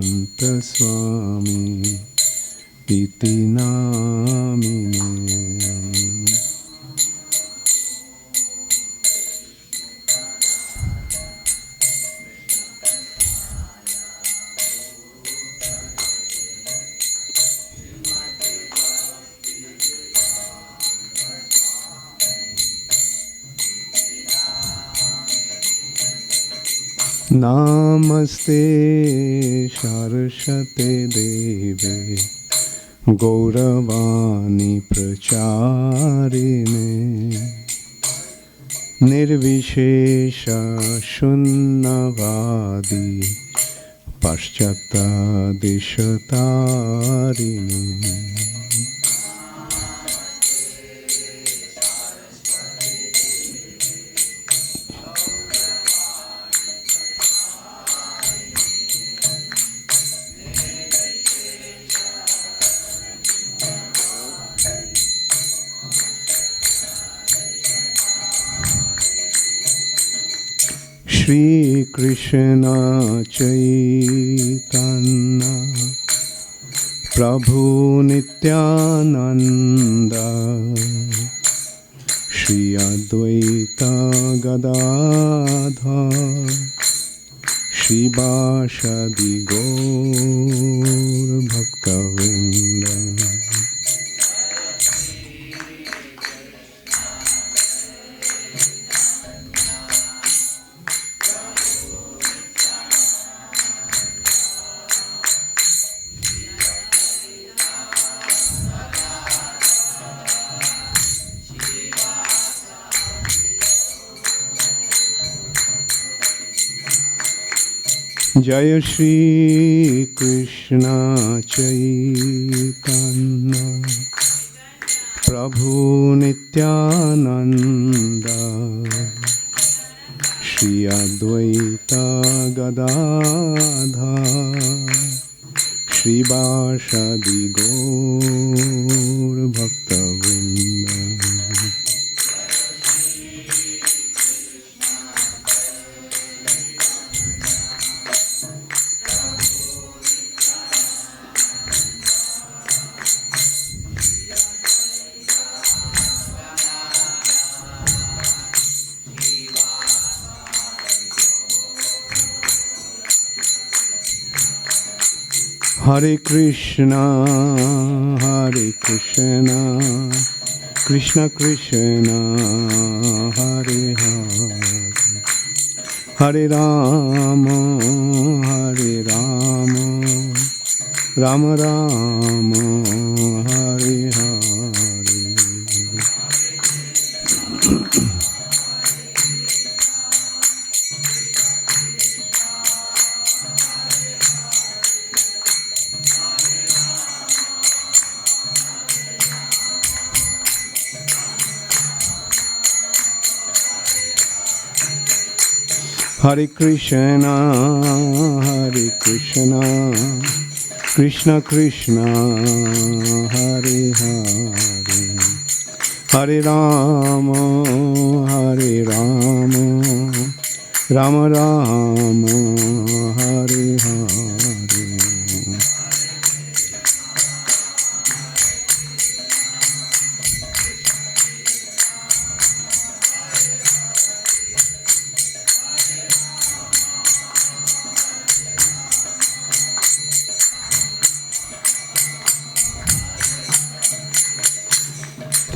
Swami iti namine. Namaste Saraswate Deve Gauravani Pracharine Nirvishesha Shunnavadi Paschata Dishatarine. Shri Krishna Chaitanya Prabhu Nityananda Shri Advaita Gadadhar Shri Vashadi Gaur Bhaktavinda. Jaya Shri Krishna Chaitanya Prabhu Nityananda Shri Advaita Gadadhar Shri Vashadi Gaur Bhaktavinda. Hare Krishna, Krishna Krishna, Hare Hare, Hare Rama, Rama Rama, Hare Hare. Hare Krishna, Krishna Krishna, Hare Hare, Hare Rama, Rama Rama, Hare Hare.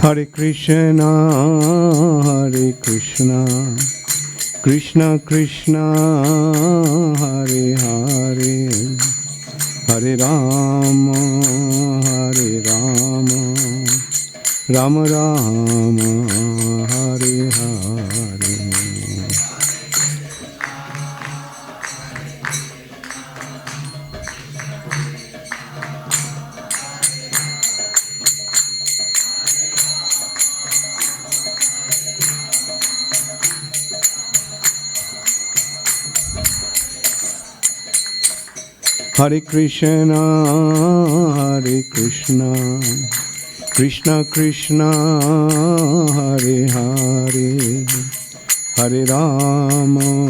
Hare Krishna, Krishna Krishna, Hare Hare, Hare Rama, Rama Rama, Hare Hare. Hare Krishna, Krishna Krishna, Hare Hare, Hare Rama,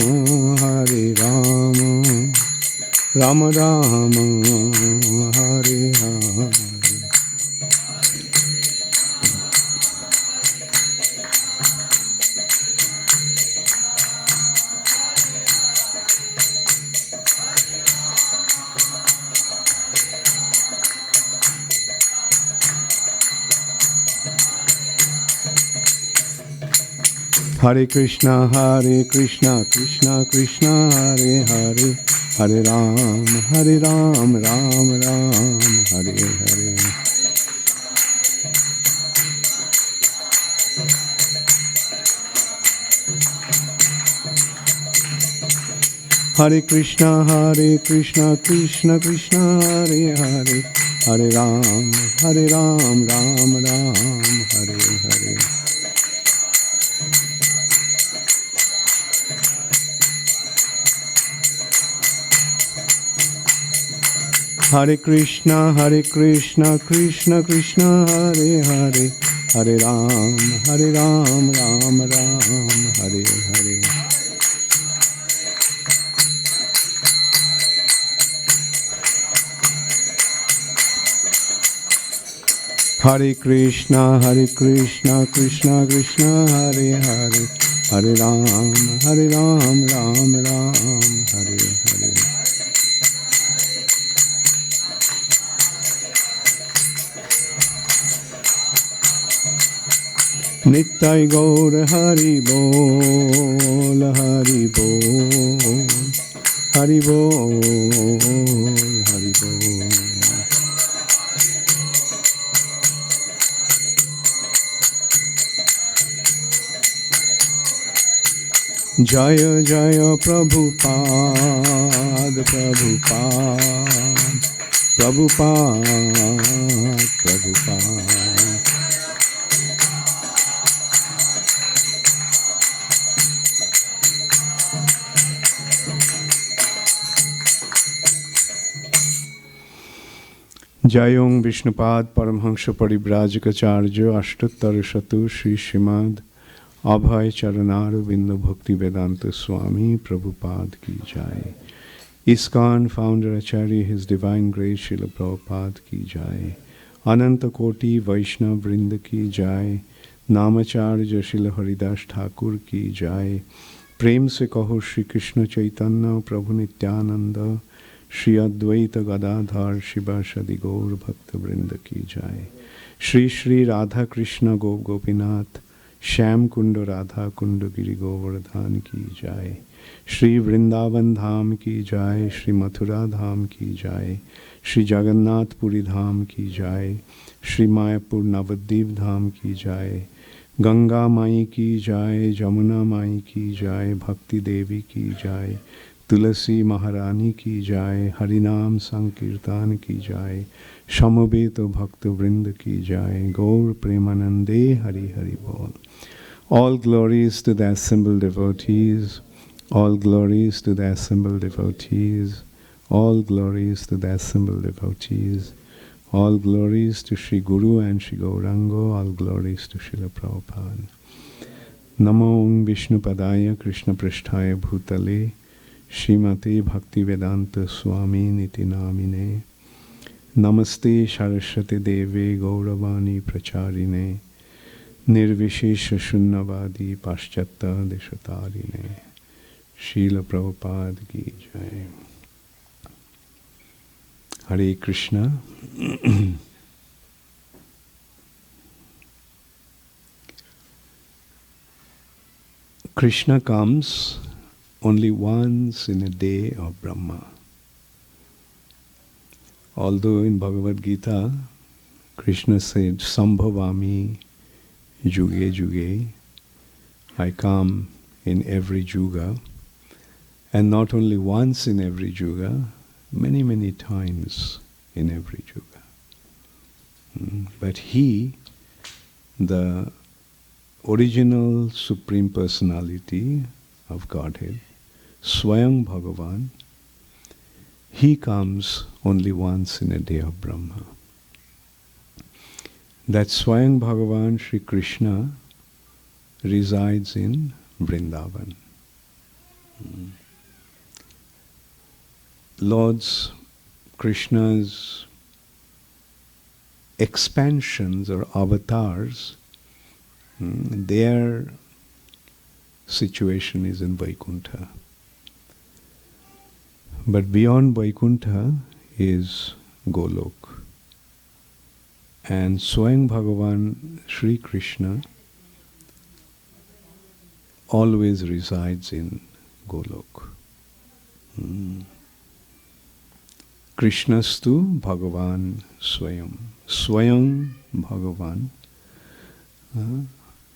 Rama Rama, Hare Hare. Hare Krishna, Krishna Krishna, Hare Hare, Hare Ram, Ram Ram, Hare Hare. Hare Krishna, Krishna Krishna, Hare Hare, Hare Ram, Ram Ram, Hare Hare. Hare Krishna, Krishna Krishna, Hare Hare, Hare Ram, Ram Ram, Hare Hare. Hare Krishna, Krishna Krishna, Hare Hare, Hare Ram, Ram Ram, Hare Hare. Nittai Gaur Hari Bol, Hari Bol, Hari Bol, Hari Bol. Jaya Jaya Prabhupada, Prabhupada, Prabhupada, Prabhupada. Jayong Vishnupad Paramhansha Paribrajikacharya Ashtattar Shatu Shri Srimad Abhay Charanaru Bindu Bhakti Vedanta Swami Prabhupada ki jai. ISKCON founder Acharya, His Divine Grace Srila Prabhupada ki jai. Ananta Koti Vaishnav Vrinda ki jai. Namacharya Srila Haridas Thakur ki jai. Prem se kaho Shri Krishna Chaitanya Prabhu Nityananda Shri Advaita Gadadhar Shiva Shadi Gaur Bhakta Vrinda ki jai. Shri Shri Radha Krishna Gop Gopinath Shyam Kunda Radha Kunda Giri Govardhan ki jai. Shri Vrindavan Dham ki jai. Shri Mathura Dham ki jai. Shri Jagannath Puri Dham ki jai. Shri Mayapur Navadvip Dham ki jai. Ganga Mai ki jai. Jamuna Mai ki jai. Bhakti Devi ki jai. Tulasi Maharani ki jai. Harinam Sankirtan ki jai. Shamabeta Bhakta Vrinda ki jai. Gaur Premanande Hari Hari Bol. All glories to the assembled devotees. All glories to the assembled devotees. All glories to the assembled devotees. All glories to Sri Guru and Sri Gaurango. All glories to Srila Prabhupada. Namo Vishnu Padaya Krishna Pristhaya Bhutale Srimate Bhakti Vedanta Swami Niti Namine. Namaste Saraswati Deve Gauravani Pracharine. Nirvishesha Shunnavadi Paschata Deshatarine. Srila Prabhupada ki jai. Hare Krishna. Krishna comes only once in a day of Brahma. Although in Bhagavad Gita, Krishna said, Sambhavami Juge Juge, I come in every Juga, and not only once in every Juga, many, many times in every Juga. But he, the original Supreme Personality of Godhead, Swayam Bhagavan, he comes only once in a day of Brahma. That Swayam Bhagavan Sri Krishna resides in Vrindavan. Lord's Krishna's expansions or avatars, their situation is in Vaikuntha. But beyond Vaikuntha is Golok. And Swayam Bhagavan Sri Krishna always resides in Golok. Krishnastu Bhagavan Swayam. Swayam Bhagavan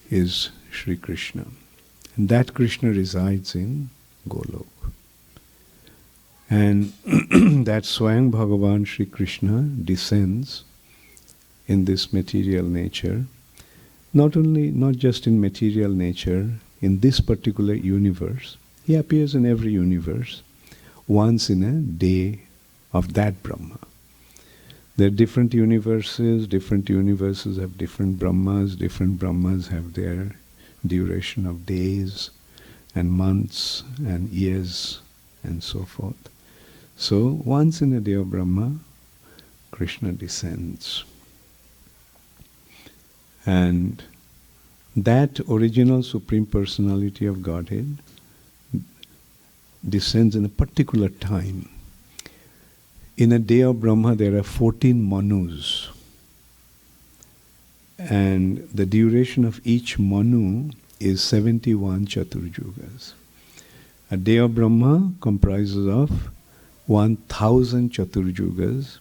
is Sri Krishna. And that Krishna resides in Golok. And that Swayam Bhagavan Sri Krishna descends in this material nature, not just in material nature, in this particular universe. He appears in every universe once in a day of that Brahma. There are different universes have different Brahmas have their duration of days and months and years and so forth. So once in a day of Brahma, Krishna descends. And that original Supreme Personality of Godhead descends in a particular time. In a day of Brahma, there are 14 Manus. And the duration of each Manu is 71 Chaturjugas. A day of Brahma comprises of 1000 Chaturjugas.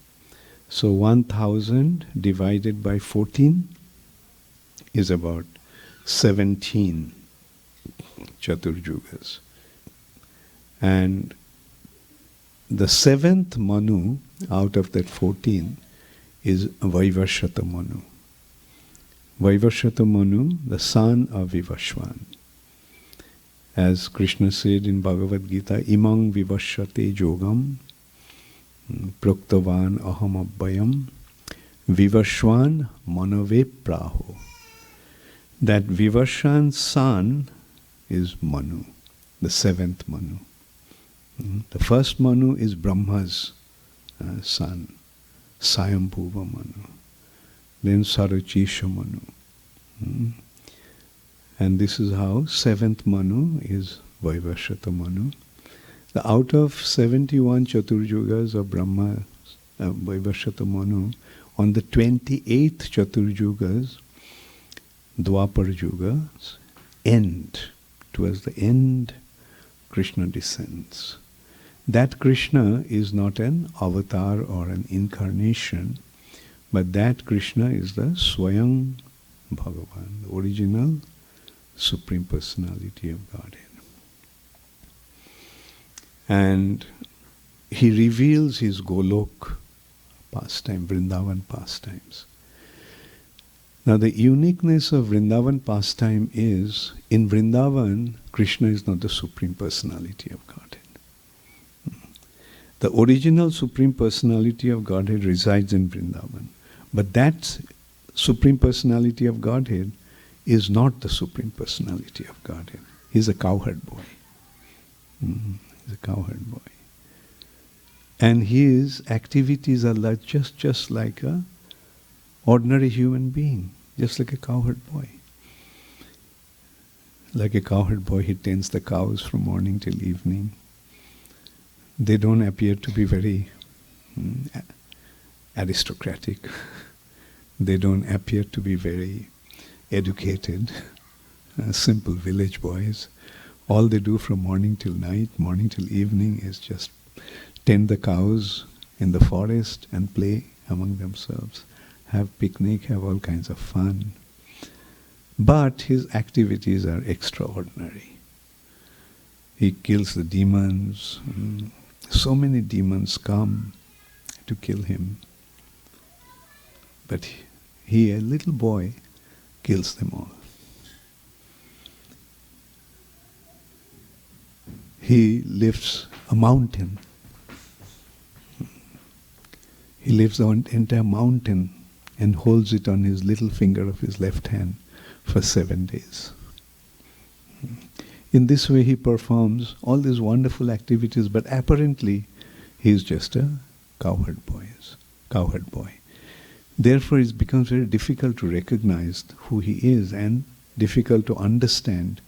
So 1000 divided by 14 is about 17 Chaturjugas. And the 7th Manu out of that 14 is Vaivashata Manu. Vaivashata Manu, the son of Vivashwan. As Krishna said in Bhagavad Gita, Imang Vivashate Jogam Proktavan Aham Abbayam Vivashwan Manave Praho. That Vivashwan's son is Manu, the 7th Manu. The first Manu is Brahma's son, Sayambhuva Manu. Then Sarachisha Manu. And this is how 7th Manu is Vaivashata Manu. Out of 71 Chaturjugas of Brahma, Vaivashata Manu, on the 28th Chaturjugas, Dwapar Yugas, end, towards the end, Krishna descends. That Krishna is not an avatar or an incarnation, but that Krishna is the Swayam Bhagavan, the original Supreme Personality of Godhead. And he reveals his Golok pastime, Vrindavan pastimes. Now the uniqueness of Vrindavan pastime is, in Vrindavan, Krishna is not the Supreme Personality of Godhead. The original Supreme Personality of Godhead resides in Vrindavan. But that Supreme Personality of Godhead is not the Supreme Personality of Godhead. He's a cowherd boy. He's a cowherd boy. And his activities are like just like a ordinary human being, just like a cowherd boy. Like a cowherd boy, he tends the cows from morning till evening. They don't appear to be very aristocratic. They don't appear to be very educated, simple village boys. All they do from morning till night, morning till evening, is just tend the cows in the forest and play among themselves, have picnic, have all kinds of fun. But his activities are extraordinary. He kills the demons. So many demons come to kill him. But he, a little boy, kills them all. He lifts a mountain. He lifts an entire mountain and holds it on his little finger of his left hand for 7 days. In this way he performs all these wonderful activities, but apparently He is just a cowherd boy. Therefore, it becomes very difficult to recognize who he is and difficult to understand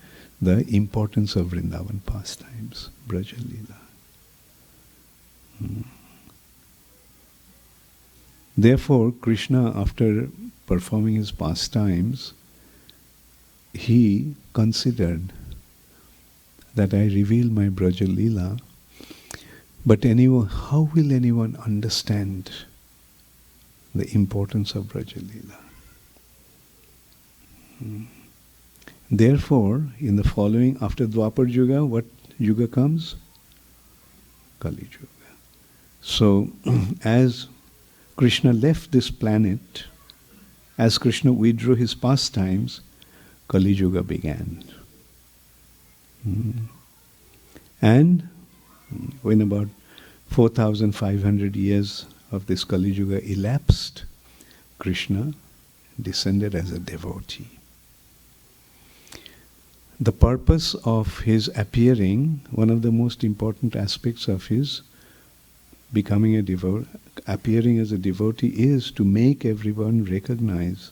the importance of Vrindavan pastimes, Braja Leela. Therefore, Krishna, after performing his pastimes, he considered that I reveal my Braja Leela, but how will anyone understand the importance of Braja Leela? Therefore, in the following, after Dwapar Yuga, what Yuga comes? Kali Yuga. So, as Krishna left this planet, as Krishna withdrew his pastimes, Kali Yuga began. And when about 4,500 years of this Kali Yuga elapsed, Krishna descended as a devotee. The purpose of his appearing, one of the most important aspects of his becoming appearing as a devotee, is to make everyone recognize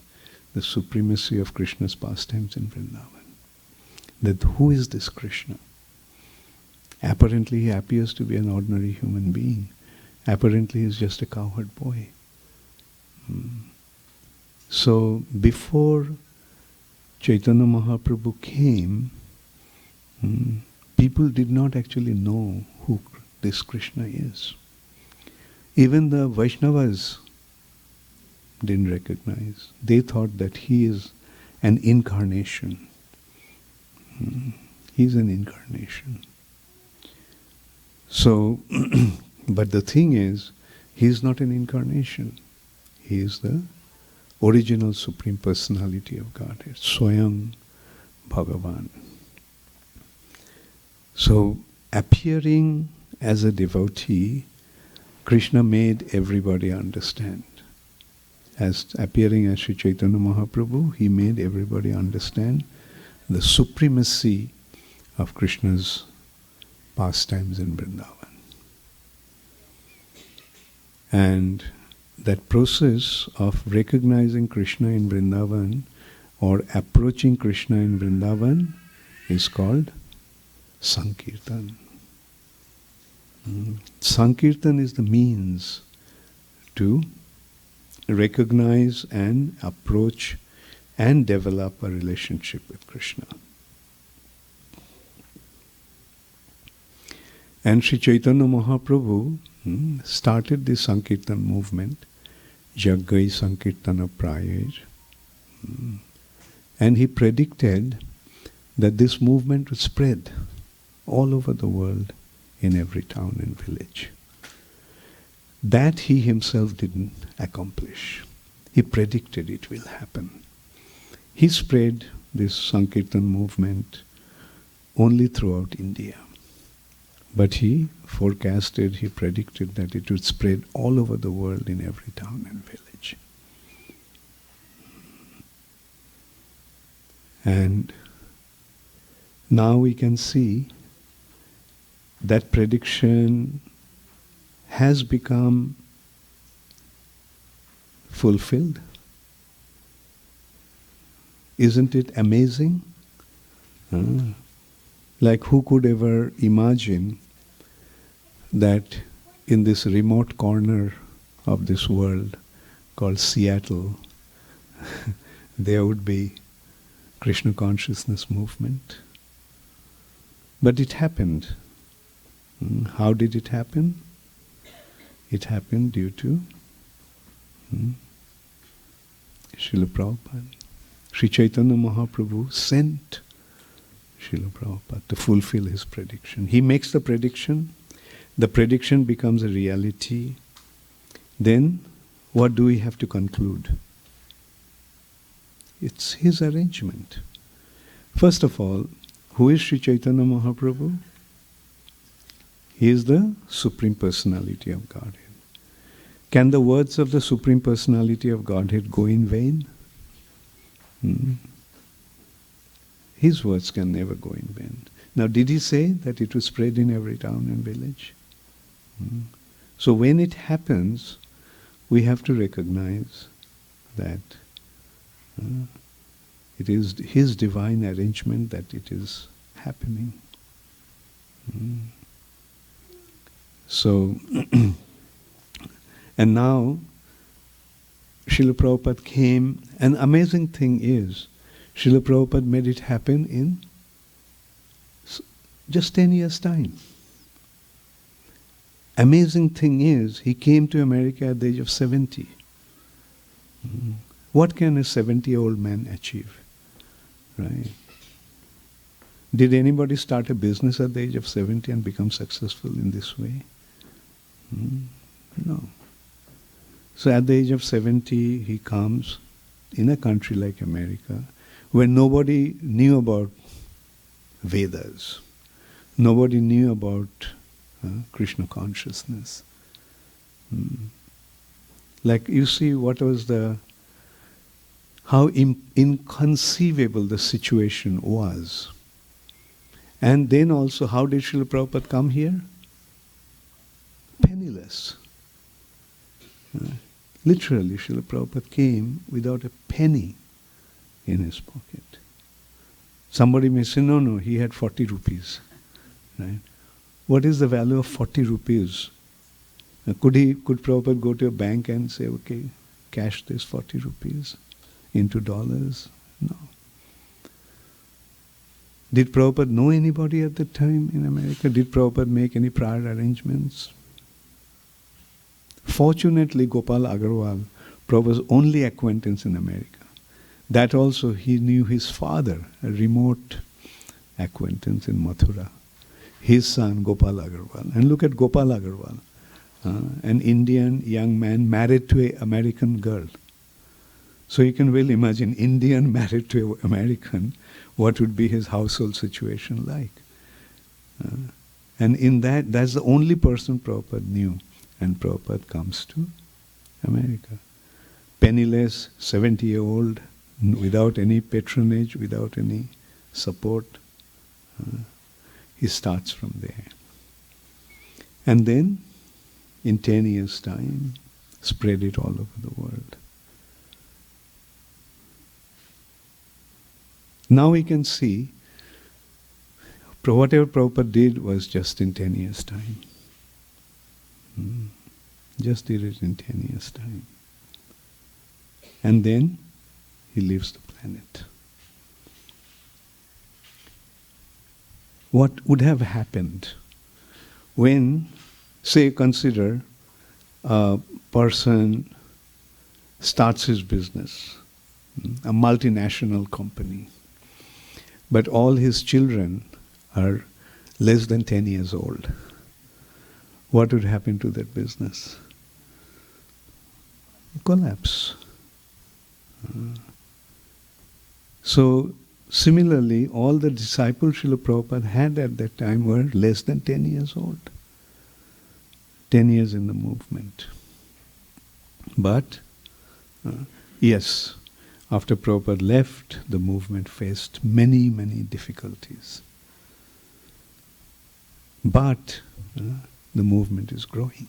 the supremacy of Krishna's pastimes in Vrindavan. That who is this Krishna? Apparently he appears to be an ordinary human being. Apparently he is just a cowherd boy. So before Chaitanya Mahaprabhu came, people did not actually know who this Krishna is. Even the Vaishnavas didn't recognize. They thought that he is an incarnation. He's an incarnation. So, but the thing is, he is not an incarnation. He is the original Supreme Personality of Godhead, Swayam Bhagavan. So, appearing as a devotee, Krishna made everybody understand. As appearing as Sri Chaitanya Mahaprabhu, he made everybody understand the supremacy of Krishna's pastimes in Vrindavan. And that process of recognizing Krishna in Vrindavan or approaching Krishna in Vrindavan is called Sankirtan. Sankirtan is the means to recognize and approach and develop a relationship with Krishna. And Sri Chaitanya Mahaprabhu started this Sankirtan movement, Jaggai Sankirtana Prayaj. And he predicted that this movement would spread all over the world in every town and village. That he himself didn't accomplish. He predicted it will happen. He spread this Sankirtan movement only throughout India. But he forecasted, he predicted that it would spread all over the world in every town and village. And now we can see that prediction has become fulfilled. Isn't it amazing? Like who could ever imagine that in this remote corner of this world called Seattle, there would be Krishna consciousness movement? But it happened. How did it happen? It happened due to Srila Prabhupada. Sri Chaitanya Mahaprabhu sent Srila Prabhupada to fulfill his prediction. He makes the prediction becomes a reality. Then what do we have to conclude? It's his arrangement. First of all, who is Sri Chaitanya Mahaprabhu? He is the Supreme Personality of Godhead. Can the words of the Supreme Personality of Godhead go in vain? His words can never go in vain. Now, did he say that it was spread in every town and village? So when it happens, we have to recognize that it is His divine arrangement that it is happening. So, and now Srila Prabhupada came. An amazing thing is, Srila Prabhupada made it happen in just 10 years' time. Amazing thing is, he came to America at the age of 70. What can a 70-year-old man achieve? Right? Did anybody start a business at the age of 70 and become successful in this way? No. So at the age of 70, he comes in a country like America, where nobody knew about Vedas. Nobody knew about Krishna consciousness. Like you see how inconceivable the situation was. And then also, how did Srila Prabhupada come here? Penniless. Literally, Srila Prabhupada came without a penny in his pocket. Somebody may say, no, he had 40 rupees. Right? What is the value of 40 rupees? Could Prabhupada go to a bank and say, okay, cash this 40 rupees into dollars? No. Did Prabhupada know anybody at that time in America? Did Prabhupada make any prior arrangements? Fortunately, Gopal Agarwal, Prabhupada's only acquaintance in America. That also, he knew his father, a remote acquaintance in Mathura. His son, Gopal Agarwal. And look at Gopal Agarwal, an Indian young man married to an American girl. So you can well imagine, Indian married to an American, what would be his household situation like. And in that's the only person Prabhupada knew. And Prabhupada comes to America. Penniless, 70-year-old, without any patronage, without any support. He starts from there. And then, in 10 years' time, spread it all over the world. Now we can see, whatever Prabhupada did was just in 10 years' time. Just did it in 10 years' time. And then he leaves the planet. What would have happened when, say, consider a person starts his business, a multinational company, but all his children are less than 10 years old. What would happen to that business? Collapse. So, similarly, all the disciples Srila Prabhupada had at that time were less than 10 years old. 10 years in the movement. But, yes, after Prabhupada left, the movement faced many, many difficulties. But the movement is growing.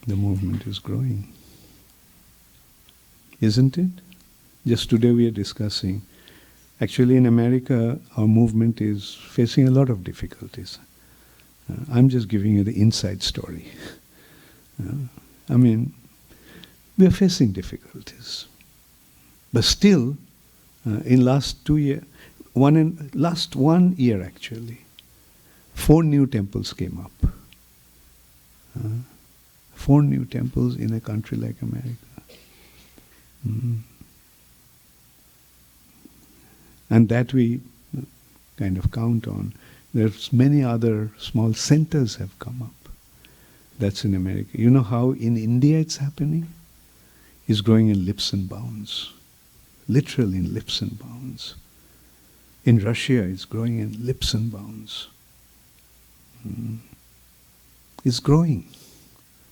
The movement is growing. Isn't it? Just today we are discussing, actually in America our movement is facing a lot of difficulties. I'm just giving you the inside story. I mean, we are facing difficulties. But still, in last 1 year actually, 4 new temples came up. 4 new temples in a country like America. And that we kind of count on. There's many other small centers have come up. That's in America. You know how in India it's happening? It's growing in leaps and bounds. Literally in leaps and bounds. In Russia it's growing in leaps and bounds. It's growing.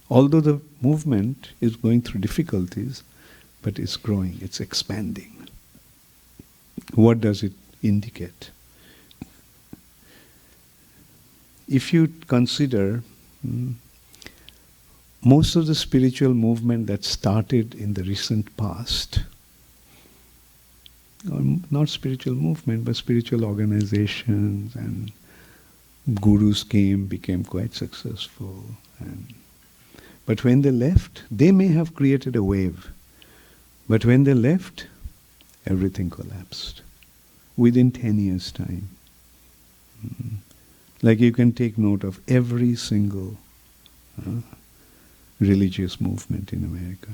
Although the movement is going through difficulties, but it's growing, it's expanding. What does it indicate? If you consider Mm. Most of the spiritual movement that started in the recent past, or not spiritual movement, but spiritual organizations and gurus came, became quite successful. But when they left, they may have created a wave. But when they left, everything collapsed within 10 years' time. Mm. Like you can take note of every single religious movement in America.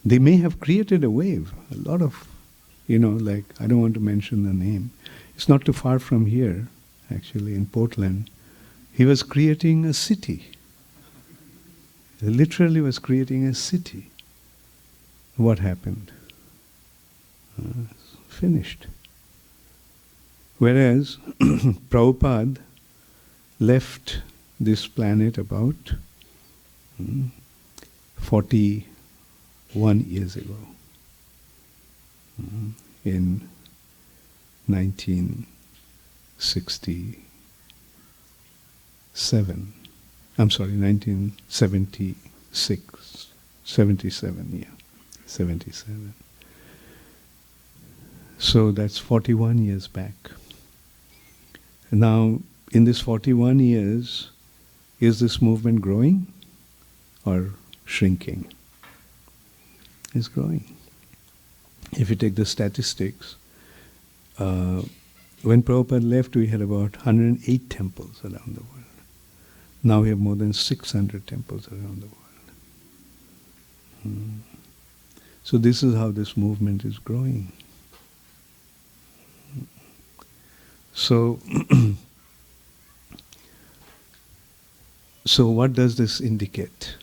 They may have created a wave. A lot of, like, I don't want to mention the name. It's not too far from here, actually, in Portland. He was creating a city. He literally was creating a city. What happened? Finished. Whereas Prabhupada left this planet about 41 years ago, in 1967. I'm sorry, 1976, 77, yeah, 77. So that's 41 years back. Now, in this 41 years, is this movement growing or shrinking? It's growing. If you take the statistics, when Prabhupada left, we had about 108 temples around the world. Now we have more than 600 temples around the world. So this is how this movement is growing. So, so what does this indicate?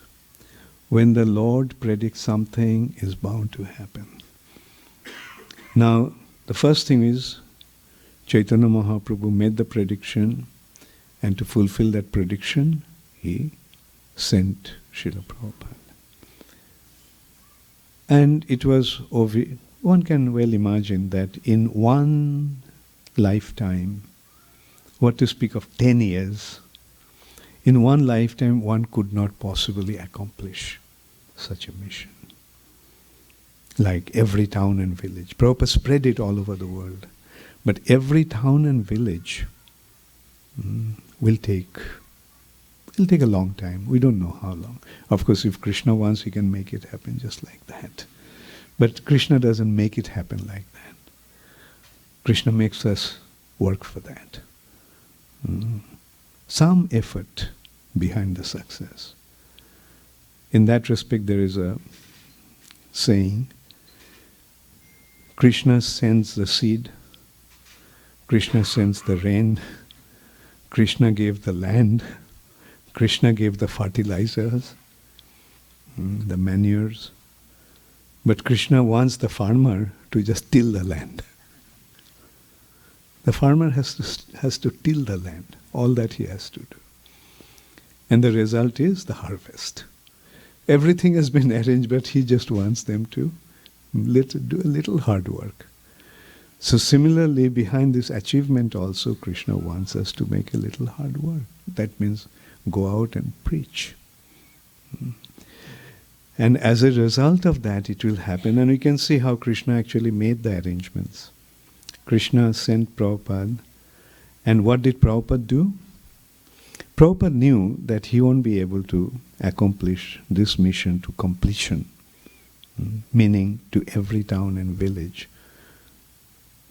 When the Lord predicts something, is bound to happen. Now, the first thing is, Chaitanya Mahaprabhu made the prediction, and to fulfill that prediction, he sent Srila Prabhupada. And it was, one can well imagine that in one lifetime, what to speak of 10 years, in one lifetime one could not possibly accomplish such a mission. Like every town and village. Prabhupada spread it all over the world. But every town and village will take a long time. We don't know how long. Of course, if Krishna wants, he can make it happen just like that. But Krishna doesn't make it happen like that. Krishna makes us work for that. Some effort behind the success. In that respect, there is a saying, Krishna sends the seed, Krishna sends the rain, Krishna gave the land, Krishna gave the fertilizers, the manures, but Krishna wants the farmer to just till the land. The farmer has to till the land, all that he has to do. And the result is the harvest. Everything has been arranged, but he just wants them to do a little hard work. So similarly, behind this achievement also, Krishna wants us to make a little hard work. That means go out and preach. And as a result of that, it will happen. And we can see how Krishna actually made the arrangements. Krishna sent Prabhupada. And what did Prabhupada do? Prabhupada knew that he won't be able to accomplish this mission to completion, meaning to every town and village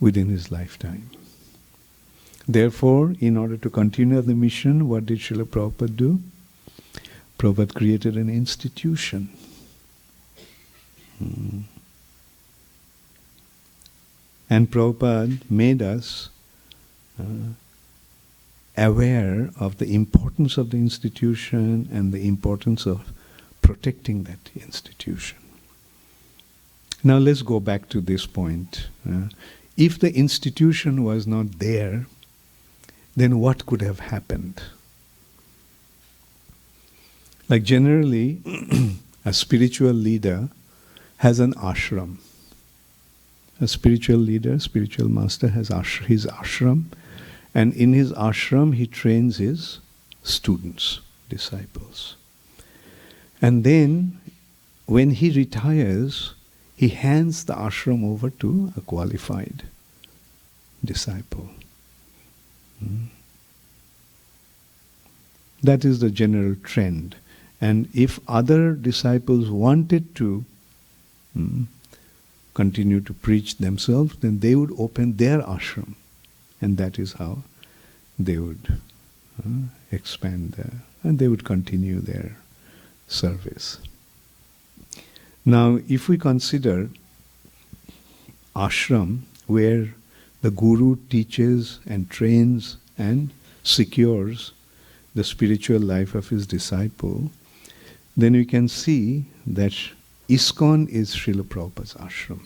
within his lifetime. Therefore, in order to continue the mission, what did Srila Prabhupada do? Prabhupada created an institution. And Prabhupada made us aware of the importance of the institution and the importance of protecting that institution. Now let's go back to this point. If the institution was not there, then what could have happened? Like generally, a spiritual leader has an ashram. A spiritual leader, spiritual master has his ashram, And in his ashram, he trains his students, disciples. And then, when he retires, he hands the ashram over to a qualified disciple. That is the general trend. And if other disciples wanted to continue to preach themselves, then they would open their ashram. And that is how they would expand there. And they would continue their service. Now, if we consider ashram, where the guru teaches and trains and secures the spiritual life of his disciple, then we can see that ISKCON is Srila Prabhupada's ashram.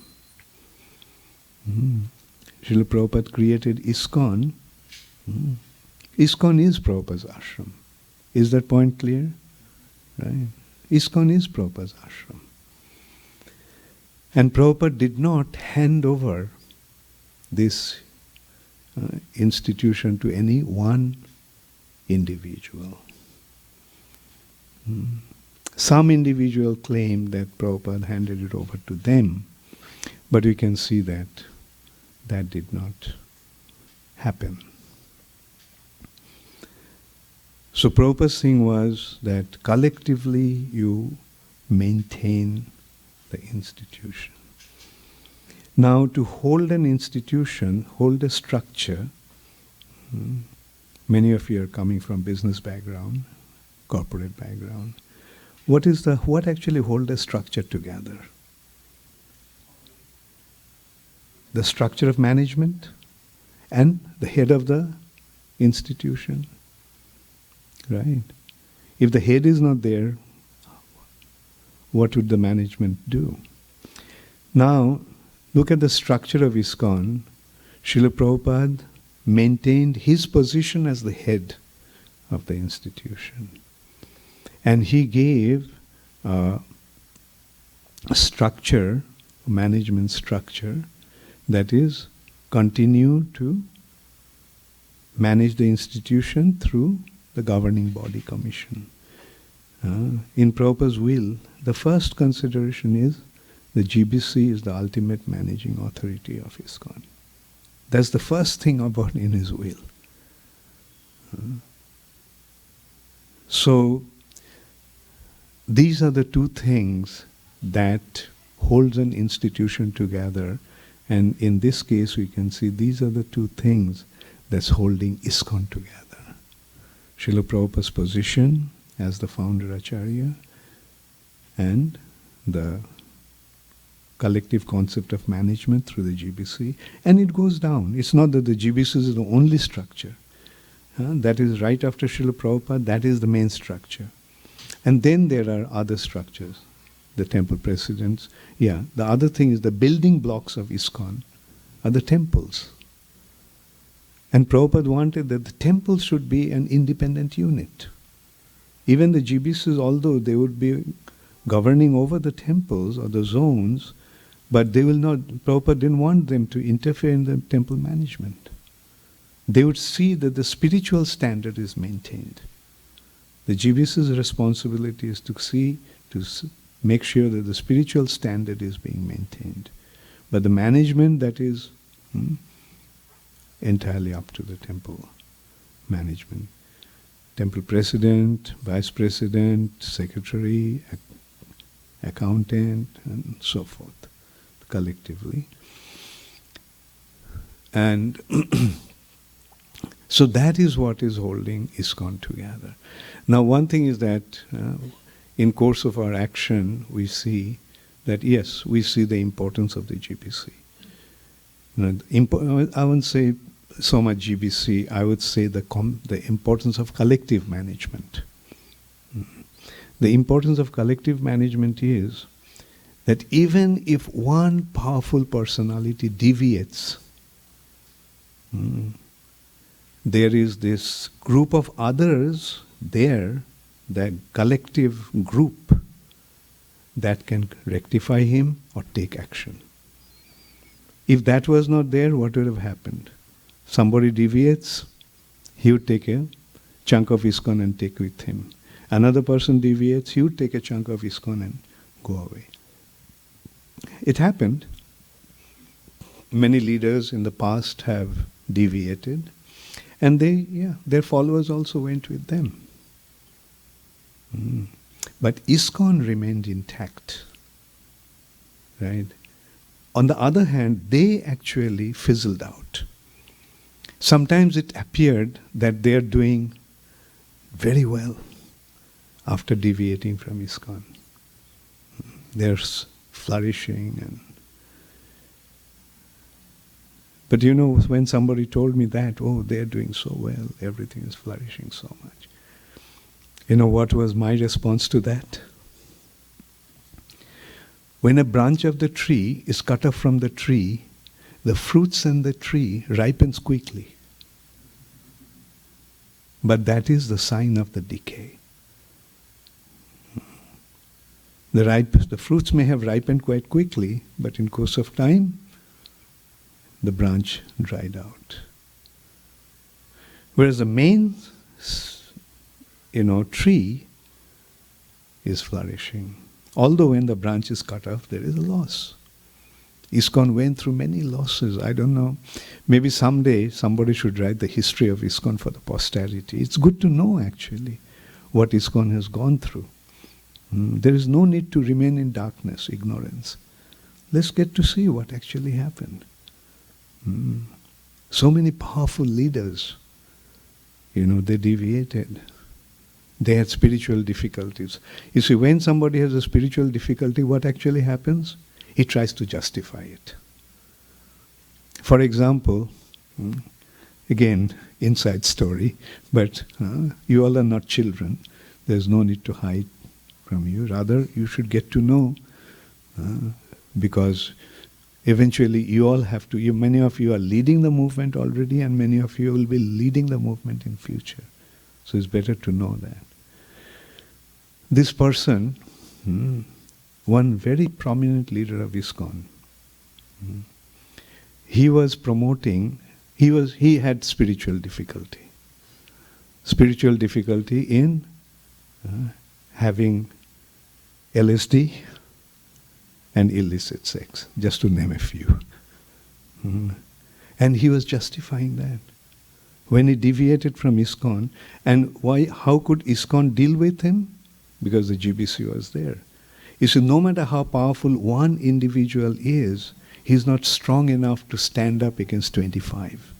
Srila Prabhupada created ISKCON. ISKCON is Prabhupada's ashram. Is that point clear? Right? ISKCON is Prabhupada's ashram. And Prabhupada did not hand over this institution to any one individual. Some individual claim that Prabhupada handed it over to them, but we can see that that did not happen. So Prabhupada's thing was that collectively you maintain the institution. Now, to hold an institution, hold a structure, many of you are coming from business background, corporate background. What actually hold a structure together? The structure of management and the head of the institution. Right? If the head is not there, what would the management do? Now, look at the structure of ISKCON. Srila Prabhupada maintained his position as the head of the institution. And he gave a structure, a management structure, that is, continue to manage the institution through the governing body commission. In Prabhupada's will, the first consideration is the GBC is the ultimate managing authority of ISKCON. That's the first thing about in his will. So, these are the two things that holds an institution together, and in this case we can see these are the two things that's holding ISKCON together. Srila Prabhupada's position as the founder Acharya and the collective concept of management through the GBC, and it goes down. It's not that the GBC is the only structure. That is right after Srila Prabhupada, that is the main structure. And then there are other structures, the temple presidents. The other thing is the building blocks of ISKCON are the temples. And Prabhupada wanted that the temples should be an independent unit. Even the GBCs, although they would be governing over the temples or the zones, but they will not, Prabhupada didn't want them to interfere in the temple management. They would see that the spiritual standard is maintained. The GBC's responsibility is to make sure that the spiritual standard is being maintained. But the management, that is entirely up to the temple management. Temple president, vice president, secretary, accountant, and so forth, collectively. And so that is what is holding ISKCON together. Now, one thing is that in course of our action, we see that, yes, we see the importance of the GBC. I wouldn't say so much GBC, I would say the importance of collective management. The importance of collective management is that even if one powerful personality deviates, there is this group of others there, that collective group, that can rectify him or take action. If that was not there, what would have happened? Somebody deviates, he would take a chunk of ISKCON and take with him. Another person deviates, he would take a chunk of ISKCON and go away. It happened. Many leaders in the past have deviated, and their followers also went with them. But ISKCON remained intact, right? On the other hand, they actually fizzled out. Sometimes it appeared that they are doing very well after deviating from ISKCON. They're flourishing. But when somebody told me that, they're doing so well, everything is flourishing so much. What was my response to that? When a branch of the tree is cut off from the tree, the fruits in the tree ripens quickly. But that is the sign of the decay. The fruits may have ripened quite quickly, but in course of time, the branch dried out. Whereas the main, tree is flourishing. Although when the branch is cut off, there is a loss. ISKCON went through many losses. I don't know. Maybe someday somebody should write the history of ISKCON for the posterity. It's good to know actually what ISKCON has gone through. There is no need to remain in darkness, ignorance. Let's get to see what actually happened. So many powerful leaders, they deviated. They had spiritual difficulties. You see, when somebody has a spiritual difficulty, what actually happens? He tries to justify it. For example, again, inside story, but you all are not children. There's no need to hide from you. Rather, you should get to know, because eventually you all have to, many of you are leading the movement already, and many of you will be leading the movement in future. So it's better to know that. This person, one very prominent leader of ISKCON, he was promoting, he had spiritual difficulty. Spiritual difficulty in having LSD and illicit sex, just to name a few. And he was justifying that. When he deviated from ISKCON, and how could ISKCON deal with him? Because the GBC was there. You see, no matter how powerful one individual is, he's not strong enough to stand up against 25.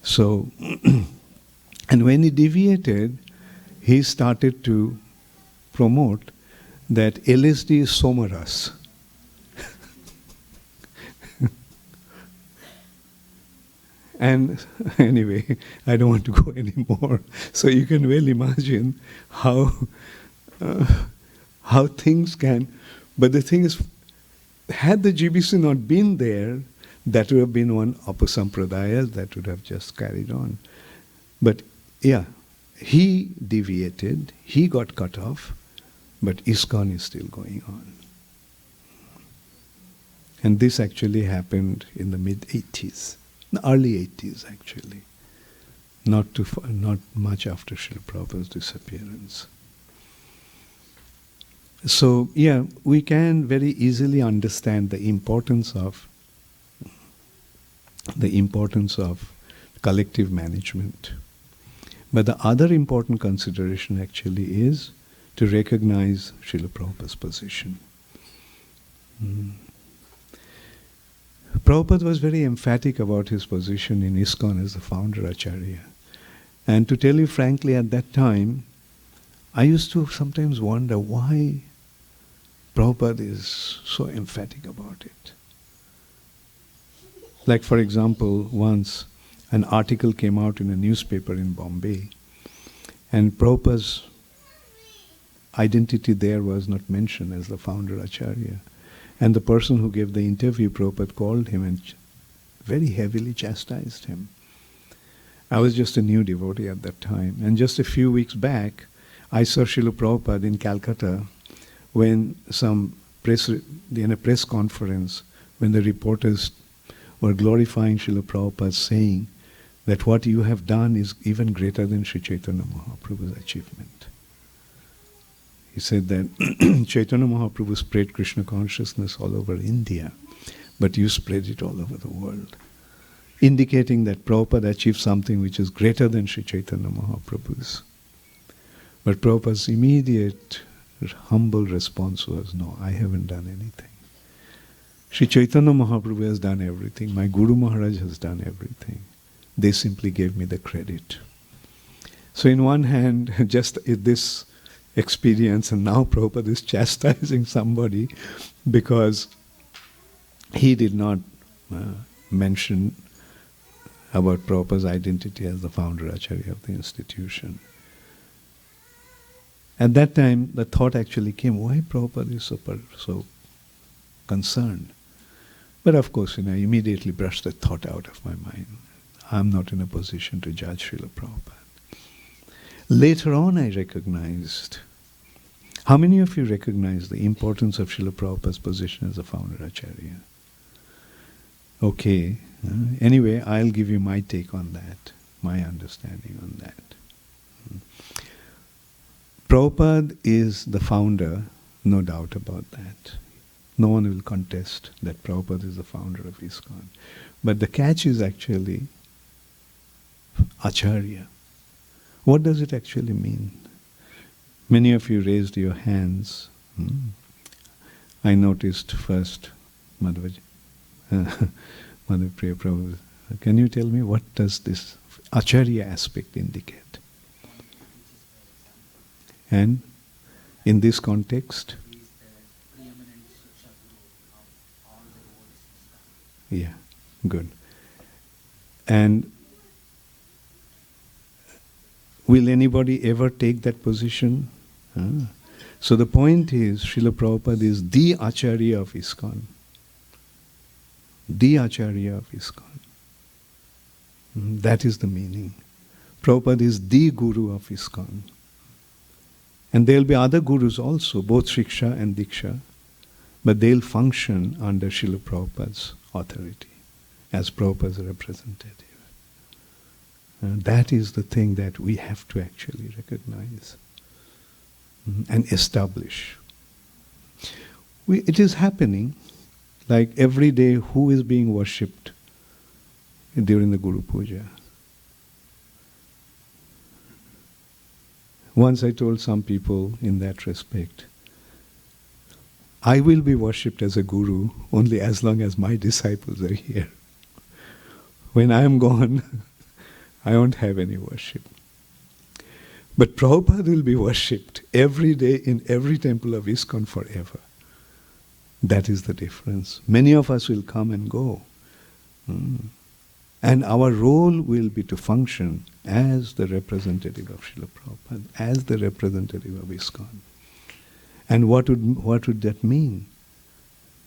So, and when he deviated, he started to promote that LSD is somaras. And anyway, I don't want to go anymore. So you can well imagine how things can. But the thing is, had the GBC not been there, that would have been one Apasampradaya that would have just carried on. But he deviated, he got cut off, but ISKCON is still going on. And this actually happened in the mid-80s. The early 80s actually, not much after Srila Prabhupada's disappearance. So we can very easily understand the importance of collective management. But the other important consideration actually is to recognize Srila Prabhupada's position. Prabhupada was very emphatic about his position in ISKCON as the founder Acharya. And to tell you frankly, at that time, I used to sometimes wonder why Prabhupada is so emphatic about it. Like for example, once an article came out in a newspaper in Bombay, and Prabhupada's identity there was not mentioned as the founder Acharya. And the person who gave the interview, Prabhupada called him and very heavily chastised him. I was just a new devotee at that time. And just a few weeks back, I saw Srila Prabhupada in Calcutta when in a press conference, when the reporters were glorifying Srila Prabhupada, saying that what you have done is even greater than Sri Chaitanya Mahaprabhu's achievement. He said that Chaitanya Mahaprabhu spread Krishna consciousness all over India, but you spread it all over the world, indicating that Prabhupada achieved something which is greater than Sri Chaitanya Mahaprabhu's. But Prabhupada's immediate humble response was, no, I haven't done anything. Sri Chaitanya Mahaprabhu has done everything. My Guru Maharaj has done everything. They simply gave me the credit. So in one hand, just this experience, and now Prabhupada is chastising somebody because he did not mention about Prabhupada's identity as the founder Acharya of the institution. At that time, the thought actually came, why Prabhupada is so concerned? But of course, I immediately brushed that thought out of my mind. I'm not in a position to judge Srila Prabhupada. Later on, I recognized. How many of you recognize the importance of Srila Prabhupada's position as a founder Acharya? Okay. Anyway, I'll give you my take on that, my understanding on that. Prabhupada is the founder, no doubt about that. No one will contest that Prabhupada is the founder of ISKCON. But the catch is actually Acharya. What does it actually mean? Many of you raised your hands. I noticed first, Madhavaji. Madhapriya Prabhu, can you tell me what does this Acharya aspect indicate? And in this context? Yeah, good. And will anybody ever take that position? So the point is, Srila Prabhupada is the Acharya of ISKCON. The Acharya of ISKCON. That is the meaning. Prabhupada is the Guru of ISKCON. And there will be other Gurus also, both Shiksha and Diksha, but they'll function under Srila Prabhupada's authority, as Prabhupada's representative. That is the thing that we have to actually recognize and establish. It is happening. Like every day, who is being worshipped during the Guru Puja? Once I told some people in that respect, I will be worshipped as a Guru only as long as my disciples are here. When I am gone, I won't have any worship. But Prabhupada will be worshipped every day in every temple of ISKCON forever. That is the difference. Many of us will come and go. And our role will be to function as the representative of Srila Prabhupada, as the representative of ISKCON. And what would that mean?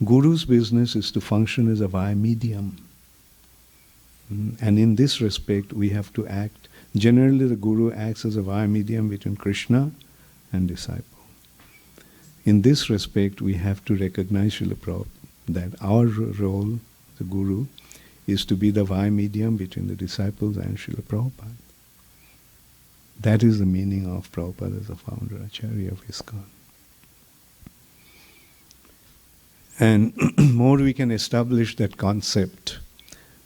Guru's business is to function as a via medium. And in this respect, we have to act. Generally, the Guru acts as a via medium between Krishna and disciple. In this respect, we have to recognize Srila Prabhupada, that our role, the Guru, is to be the via medium between the disciples and Srila Prabhupada. That is the meaning of Prabhupada as the founder Acharya of ISKCON. And more we can establish that concept,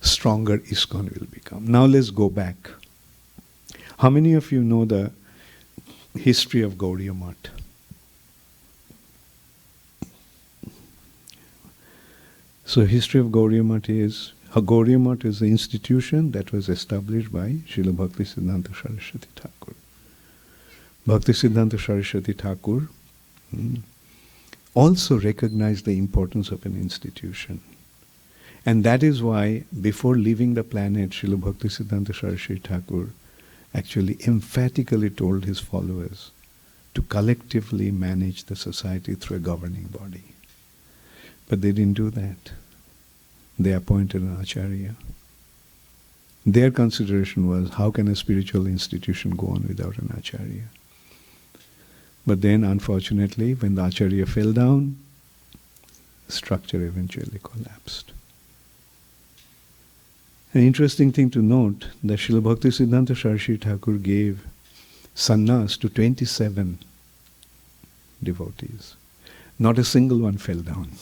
stronger ISKCON will become. Now let's go back. How many of you know the history of Gaudiya Math? So history of Gaudiya Math is, Gaudiya Math is the institution that was established by Srila Bhaktisiddhanta Saraswati Thakur. Bhaktisiddhanta Saraswati Thakur also recognized the importance of an institution. And that is why, before leaving the planet, Srila Bhaktisiddhanta Saraswati Thakur actually emphatically told his followers to collectively manage the society through a governing body. But they didn't do that. They appointed an Acharya. Their consideration was, how can a spiritual institution go on without an Acharya? But then, unfortunately, when the Acharya fell down, the structure eventually collapsed. An interesting thing to note that Srila Bhakti Siddhanta Saraswati Thakur gave sannyas to 27 devotees. Not a single one fell down.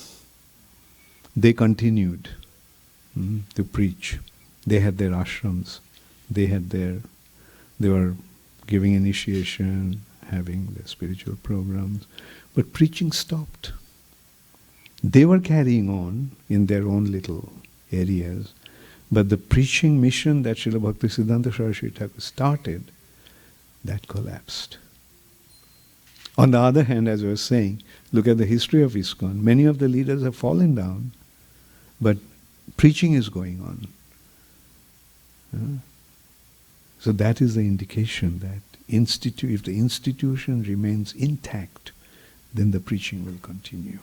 They continued to preach. They had their ashrams. They were giving initiation, having their spiritual programs. But preaching stopped. They were carrying on in their own little areas. But the preaching mission that Srila Bhakti Siddhanta Saraswati Thakur started, that collapsed. On the other hand, as I was saying, look at the history of ISKCON. Many of the leaders have fallen down, but preaching is going on. So that is the indication that if the institution remains intact, then the preaching will continue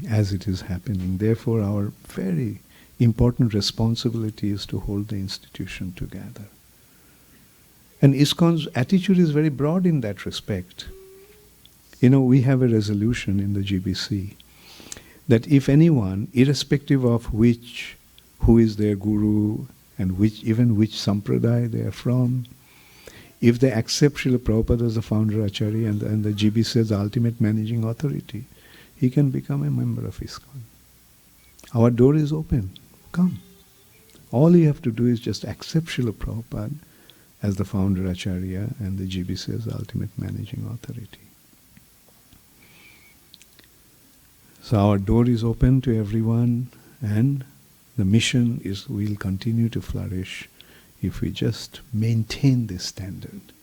as it is happening. Therefore, our very important responsibility is to hold the institution together. And ISKCON's attitude is very broad in that respect. We have a resolution in the GBC that if anyone, irrespective of who is their guru and which sampradaya they are from, if they accept Srila Prabhupada as the founder Acharya and the GBC as the ultimate managing authority, he can become a member of ISKCON. Our door is open. Come. All you have to do is just accept Srila Prabhupada as the founder Acharya and the GBC as the ultimate managing authority. So our door is open to everyone, and the mission will continue to flourish if we just maintain this standard.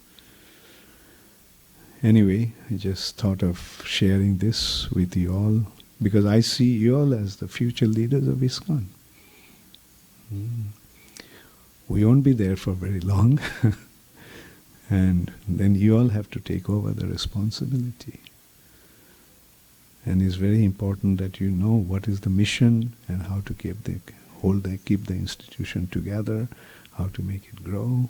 Anyway, I just thought of sharing this with you all because I see you all as the future leaders of ISKCON. We won't be there for very long and then you all have to take over the responsibility. And it's very important that you know what is the mission and how to keep the institution together, how to make it grow.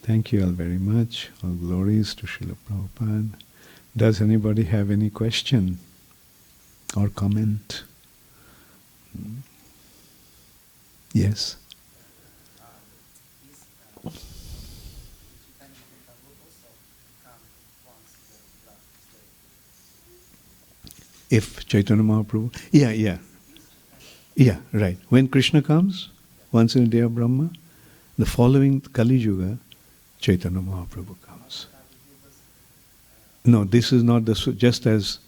Thank you all very much. All glories to Srila Prabhupada. Does anybody have any question or comment? Yes? If Chaitanya Mahaprabhu, yeah, right. When Krishna comes, once in a day of Brahma, the following Kali Yuga, Chaitanya Mahaprabhu comes. No, this is not just as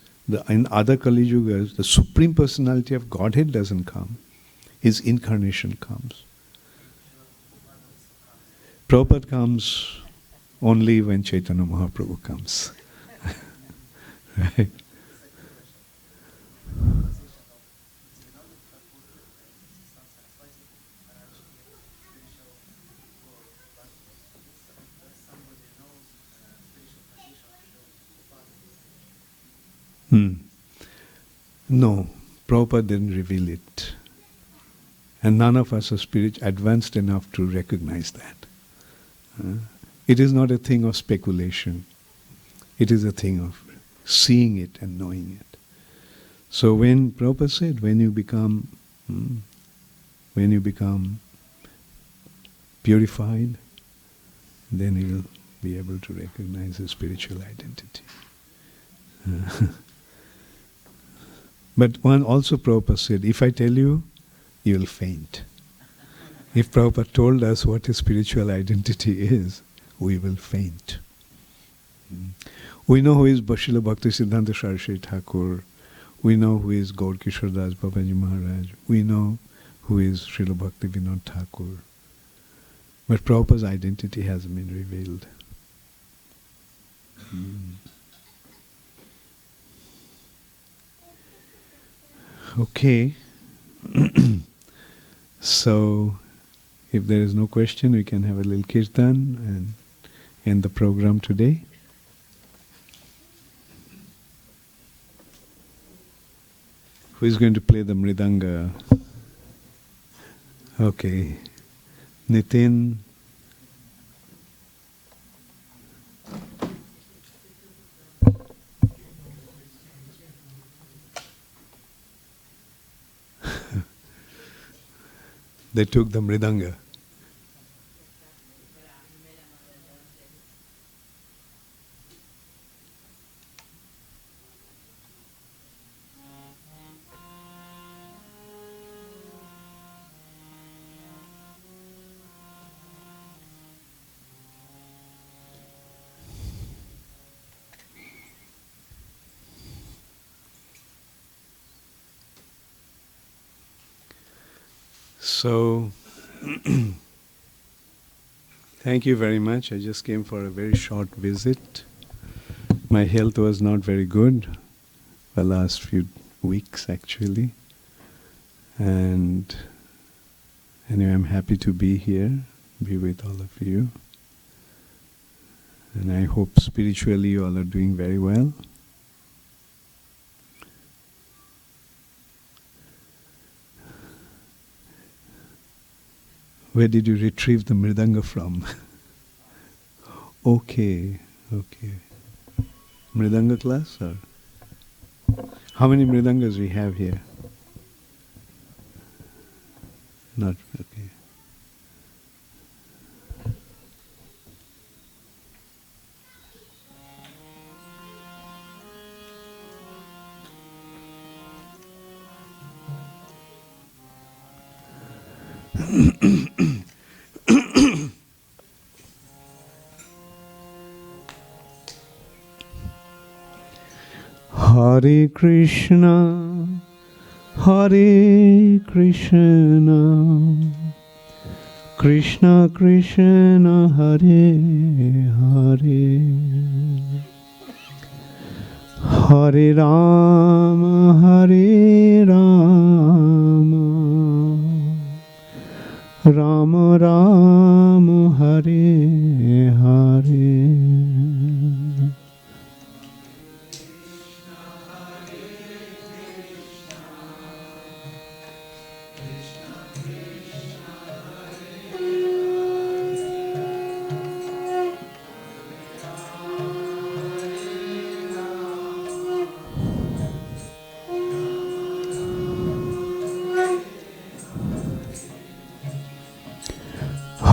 in other Kali Yugas, the Supreme Personality of Godhead doesn't come. His incarnation comes. Prabhupada comes only when Chaitanya Mahaprabhu comes. Right? No, Prabhupada didn't reveal it. And none of us are advanced enough to recognize that. It is not a thing of speculation. It is a thing of seeing it and knowing it. So when Prabhupada said, when you become purified, then you will be able to recognize the spiritual identity. But one also Prabhupada said, if I tell you, you will faint. If Prabhupada told us what his spiritual identity is, we will faint. We know who is Srila Bhakti Siddhanta Saraswati Thakur. We know who is Gaur Kishore Das Babaji Maharaj. We know who is Srila Bhakti Vinod Thakur. But Prabhupada's identity hasn't been revealed. Okay. So, if there is no question, we can have a little kirtan and end the program today. Who is going to play the mridanga? Okay. Nitin. they took the mridanga. So, thank you very much. I just came for a very short visit. My health was not very good the last few weeks actually. And anyway, I'm happy to be here, be with all of you. And I hope spiritually you all are doing very well. Where did you retrieve the mridanga from? Okay. Mridanga class or? How many mridangas we have here? Not, okay. Hare Krishna, Hare Krishna, Krishna Krishna, Hare Hare, Hare Rama, Hare Rama, Rama Rama, Hare Hare.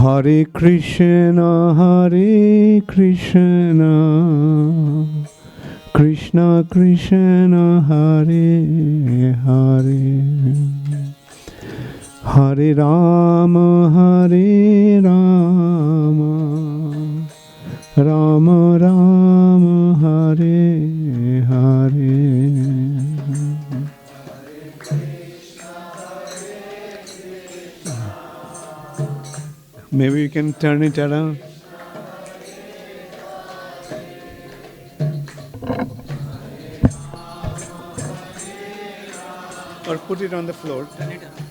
Hare Krishna, Hare Krishna, Krishna Krishna, Hare Hare, Hare Rama, Hare Rama, Rama Rama, Hare Hare. Maybe you can turn it around. Or put it on the floor. Turn it around.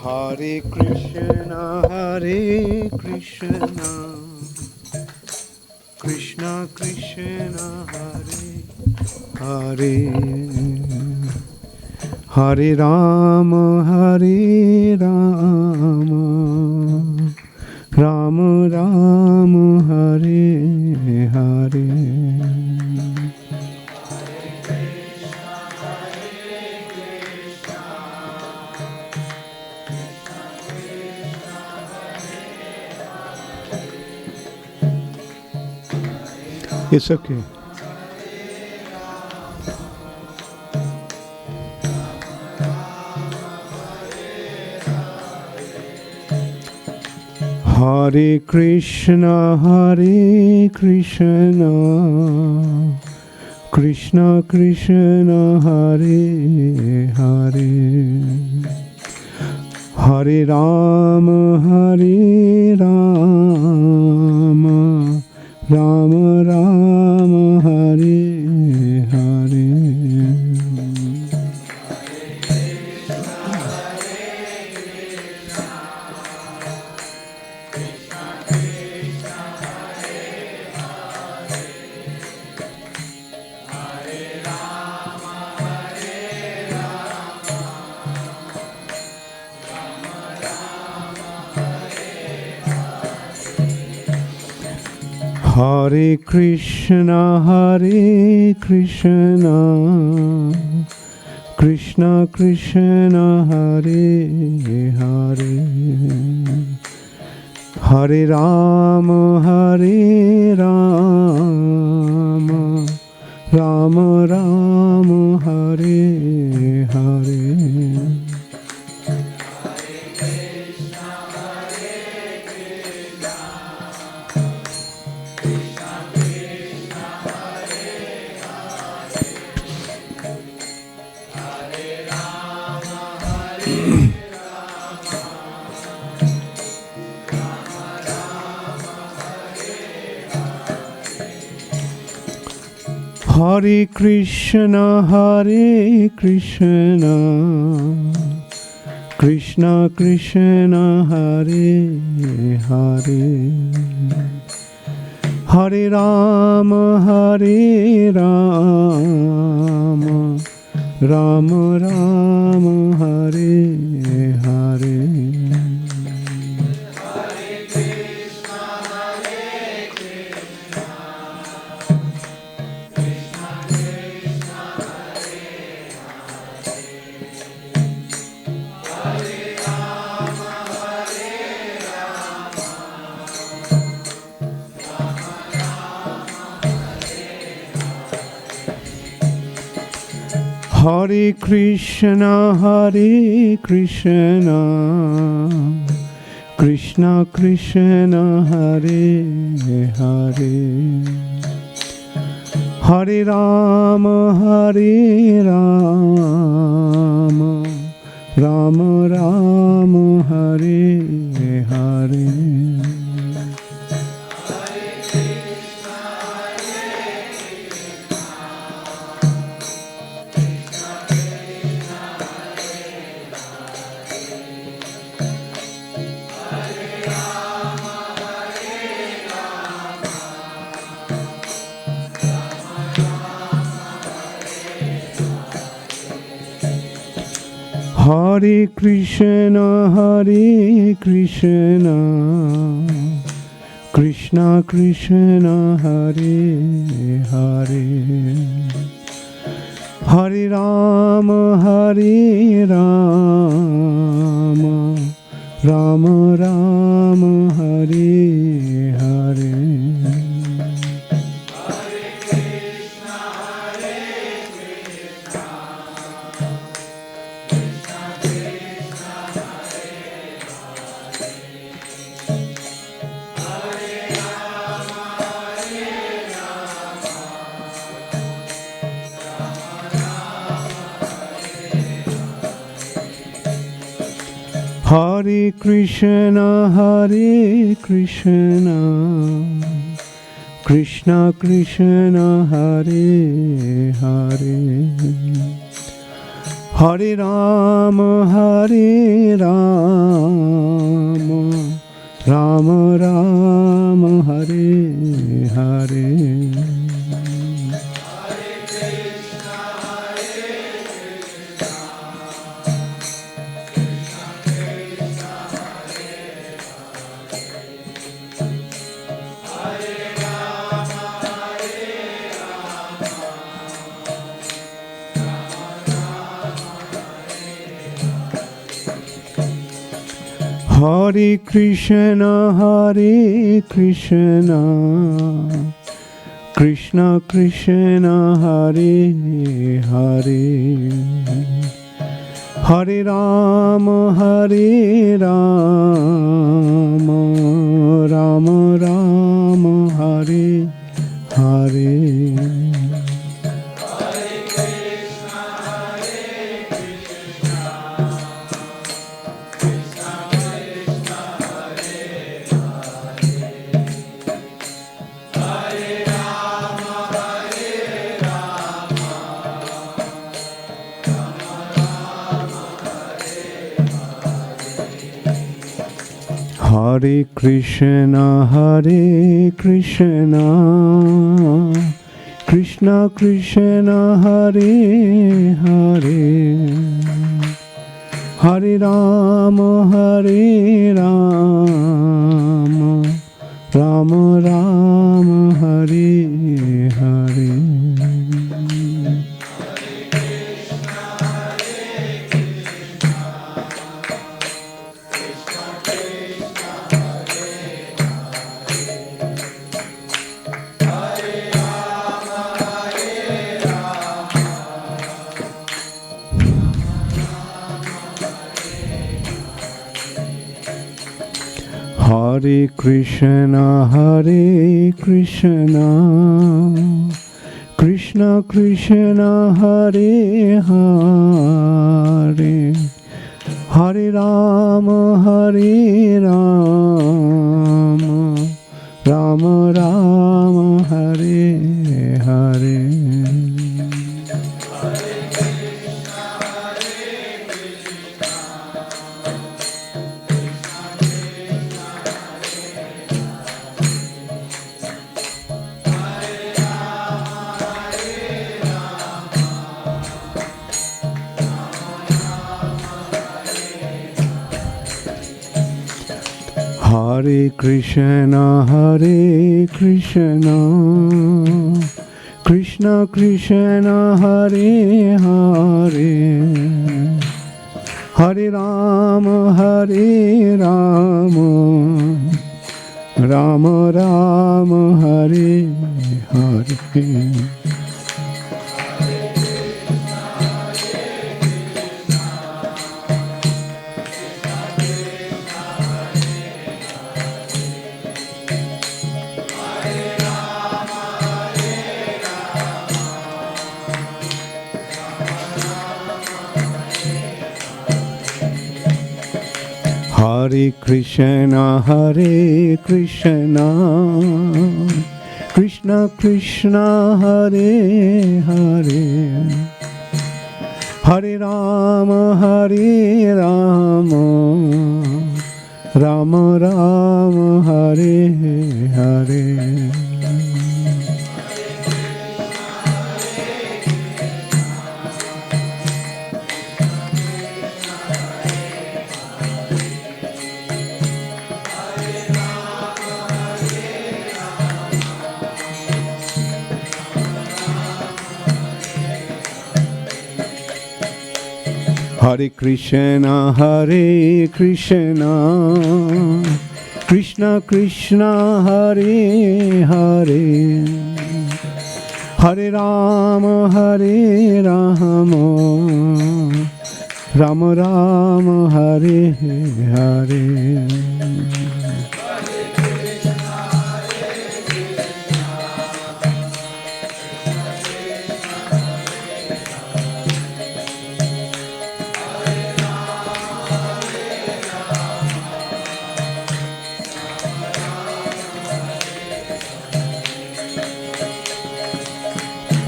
Hare Krishna, Hare Krishna, Krishna Krishna, Hare Hare, Hare Rama, Hare Rama, Rama Rama, Hare Hare. It's okay. Hare Krishna, Hare Krishna, Krishna Krishna, Hare Hare, Hare Rama, Hare Rama, Rama Rama, Hare Hare. Hare Krishna, Krishna Krishna, Hare Hare, Hare Rama, Rama Rama, Hare Hare. Hare Krishna, Krishna Krishna, Hare Hare, Hare Rama, Rama Rama, Hare Hare. Hare Krishna, Krishna Krishna, Hare Hare, Hare Rama, Rama Rama, Hare Hare. Hare Krishna, Krishna Krishna, Hare Hare, Hare Rama, Rama Rama, Hare Hare. Hare Krishna, Krishna Krishna, Hare Hare, Hare Rama, Rama Rama, Hare Hare. Hare Krishna, Krishna Krishna, Hare Hare, Hare Rama, Rama Rama, Hare Hare. Hare Krishna, Krishna Krishna, Hare Hare, Hare Rama, Ram Ram Hare Hare. Hare Krishna, Krishna Krishna, Hare Hare, Hare Rama, Rama Rama, Hare Hare. Hare Krishna, Krishna Krishna, Hare Hare, Hare Rama, Rama Rama, Hare Hare. Hare Krishna, Krishna Krishna, Hare Hare, Hare Rama, Rama Rama, Hare Hare. Hare Krishna, Krishna Krishna, Hare Hare, Hare Rama, Rama Rama, Hare Hare.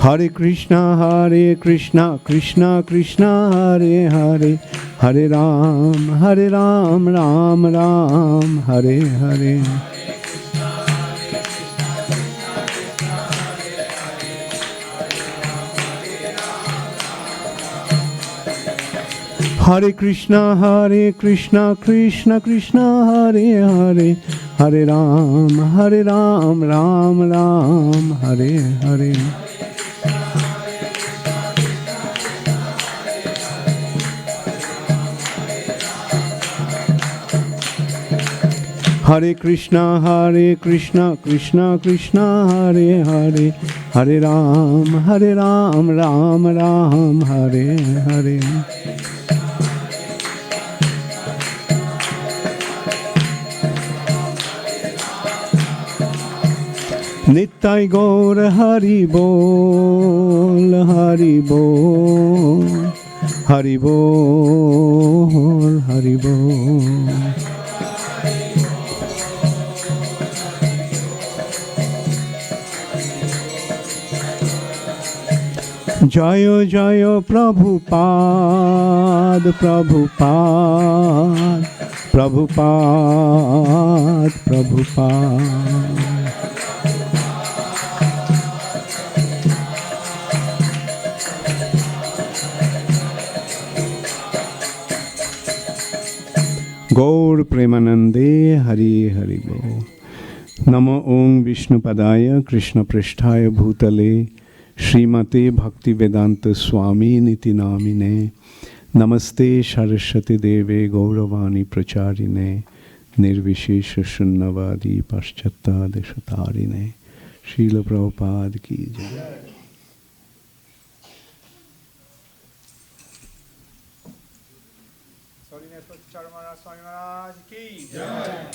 Hare Krishna, Krishna Krishna, Hare Hare, Hare Ram, Ram Ram, Hare Hare. Hare Krishna, Krishna Krishna, Hare Hare, Hare Ram, Ram Ram, Hare Hare. Hare Krishna, Krishna Krishna, Hare Hare, Hare Ram, Ram Ram, Hare Hare. Nittai Gaur Hari Bol, Hari Bol, Hari Bol, Hari Bol. Jayo Jayo Prabhupada, Prabhupada, Prabhupada, Prabhupada. Gaur Premanande, Hari Hari Bol. Namo Om Vishnupadaya Krishna Pristhaya Bhutale Srimate Bhaktivedanta Swami Niti Namine Namaste Saraswati Deve Gauravani Pracharine Nirvishesha Shunnavadi Paschata Deshatarine Srila Prabhupada ki jai. Charu Maharaj, Swami Maharaj ki jai.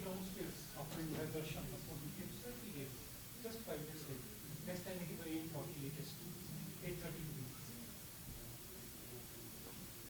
downstairs after you had darshan. He came, sir, he gave. Just 5 minutes later. Next time he